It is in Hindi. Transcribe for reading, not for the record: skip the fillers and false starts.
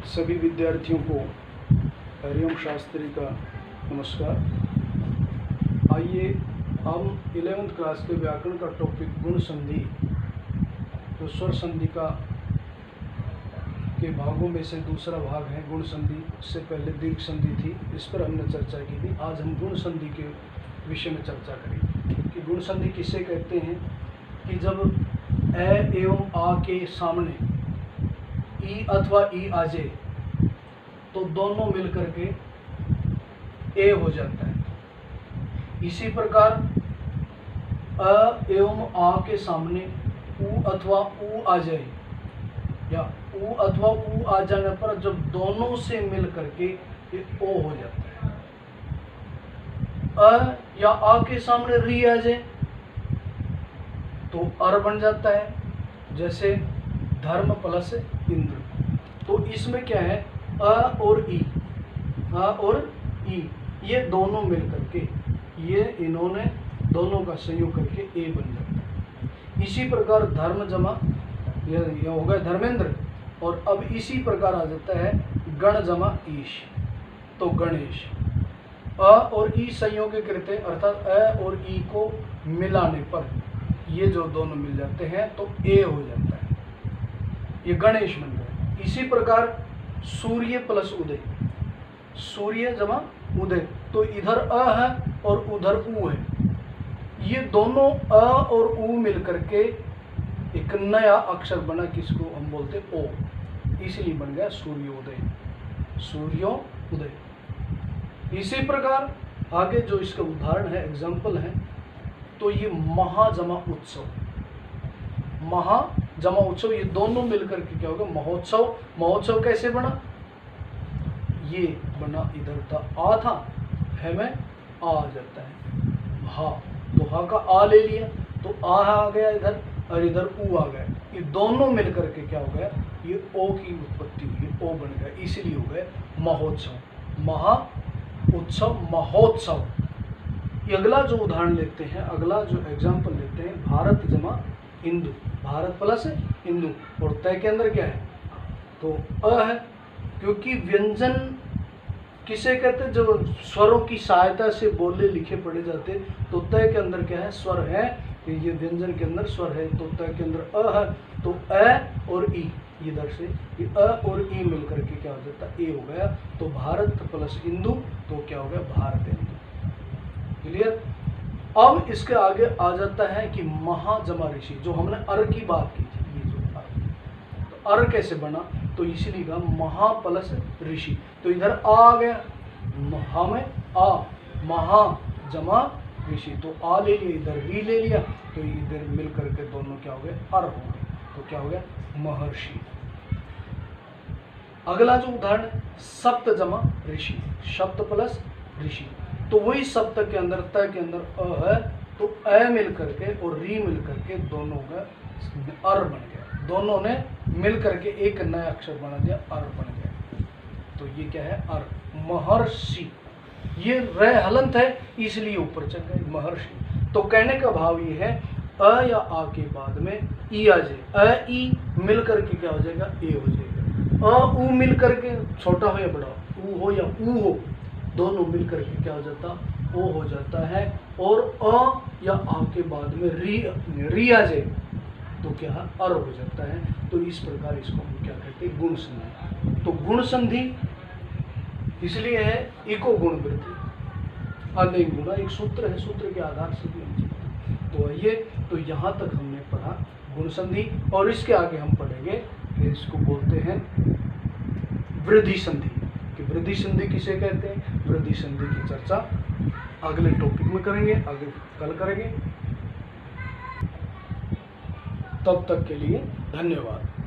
सभी विद्यार्थियों को हरिओम शास्त्री का नमस्कार। आइए हम 11th क्लास के व्याकरण का टॉपिक गुण संधि, जो स्वर संधि का के भागों में से दूसरा भाग है गुण संधि। इससे पहले दीर्घ संधि थी, इस पर हमने चर्चा की थी। आज हम गुण संधि के विषय में चर्चा करेंगे कि गुण संधि किसे कहते हैं। कि जब ए एवं आ के सामने ई अथवा ई आ जाए तो दोनों मिलकर के ए हो जाता है। इसी प्रकार अ एवं आ के सामने उ अथवा उ आ जाए या उ अथवा उ आ जाने पर जब दोनों से मिल करके ये ओ हो जाता है। अ या आ के सामने री आ जाए तो अर बन जाता है। जैसे धर्म प्लस इंद्र, तो इसमें क्या है, अ और ई, अ और ई ये दोनों मिल करके ये इन्होंने दोनों का संयोग करके ए बन जाता है। इसी प्रकार धर्म जमा ये हो गया धर्मेंद्र, और अब इसी प्रकार आ जाता है गण जमा ईश, तो गणेश। अ और ई संयोग करते अर्थात अ और ई को मिलाने पर ये जो दोनों मिल जाते हैं तो ए हो जाता है, ये गणेश बन गया। इसी प्रकार सूर्य प्लस उदय, सूर्य जमा उदय, तो इधर अ है और उधर उ है। ये दोनों अ और उ मिलकर के एक नया अक्षर बना, किसको हम बोलते ओ, इसलिए बन गया सूर्योदय, सूर्योदय। इसी प्रकार आगे जो इसका उदाहरण है, एग्जाम्पल है, तो ये महाजमा उत्सव, महाजमा उत्सव, ये दोनों मिलकर के क्या होगा महोत्सव। महोत्सव कैसे बना, ये बना इधर था आ था, है में आ जाता है हा, तो हा का आ ले लिया तो आ गया इधर, और इधर उ आ गया। ये दोनों मिलकर के क्या हो गया, ये ओ की उत्पत्ति हुई, ओ बन गया, इसलिए हो गया महोत्सव, महा उत्सव, महोत्सव। ये अगला जो उदाहरण लेते हैं, अगला जो एग्जाम्पल लेते हैं, भारत जमा इंदु, भारत प्लस इंदु, और तय के अंदर क्या है तो अ है, क्योंकि व्यंजन किसे कहते हैं, जो स्वरों की सहायता से बोले लिखे पढ़े जाते, तो तय के अंदर क्या है स्वर है, ये व्यंजन के अंदर स्वर है, तो तय के अंदर अ है, तो अ और ई इधर से ये अ और ई मिलकर के क्या हो जाता है ए हो गया, तो भारत प्लस इंदु, तो क्या हो गया भारत इंदु। क्लियर। अब इसके आगे आ जाता है कि महाजमा ऋषि, जो हमने अर की बात की थी, ये जो अर, तो अर कैसे बना, तो इसलिए कहा महा प्लस ऋषि, तो इधर आ गया महा में आ, महा जमा ऋषि, तो आ ले लिया, इधर री ले लिया, तो इधर मिल करके दोनों क्या हो गए अर हो गए, तो क्या हो गया महर्षि। अगला जो उदाहरण है सप्त जमा ऋषि, सप्त प्लस ऋषि, तो वही सप्त के अंदर त के अंदर अ है, तो अ मिल करके और री मिल करके दोनों का अर बन गया, दोनों ने मिल करके एक नया अक्षर बना दिया, अर बन गया, तो ये क्या है अर, महर्षि। ये र हलंत है इसलिए ऊपर चल गए महर्षि। तो कहने का भाव ये है अ या आ के बाद में ई आ जाए, अ ई मिल करके क्या हो जाएगा ए हो जाएगा, अ उ मिल करके छोटा हो या बड़ा, उ हो या उ हो, दोनों मिलकर के क्या हो जाता ओ हो जाता है, और अ या आ के बाद में री आ जाए तो क्या अर हो जाता है। तो इस प्रकार इसको हम क्या कहते हैं गुण संधि। तो गुण संधि इसलिए है इको गुण वृद्धि अनेक गुणा, एक सूत्र है, सूत्र के आधार से भी हम चलते हैं। तो आइए, तो यहाँ तक हमने पढ़ा गुण संधि, और इसके आगे हम पढ़ेंगे कि इसको बोलते हैं वृद्धि संधि, कि वृद्धि संधि किसे कहते हैं। वृद्धि संधि की चर्चा अगले टॉपिक में करेंगे, आगे कल करेंगे। तब तक के लिए धन्यवाद।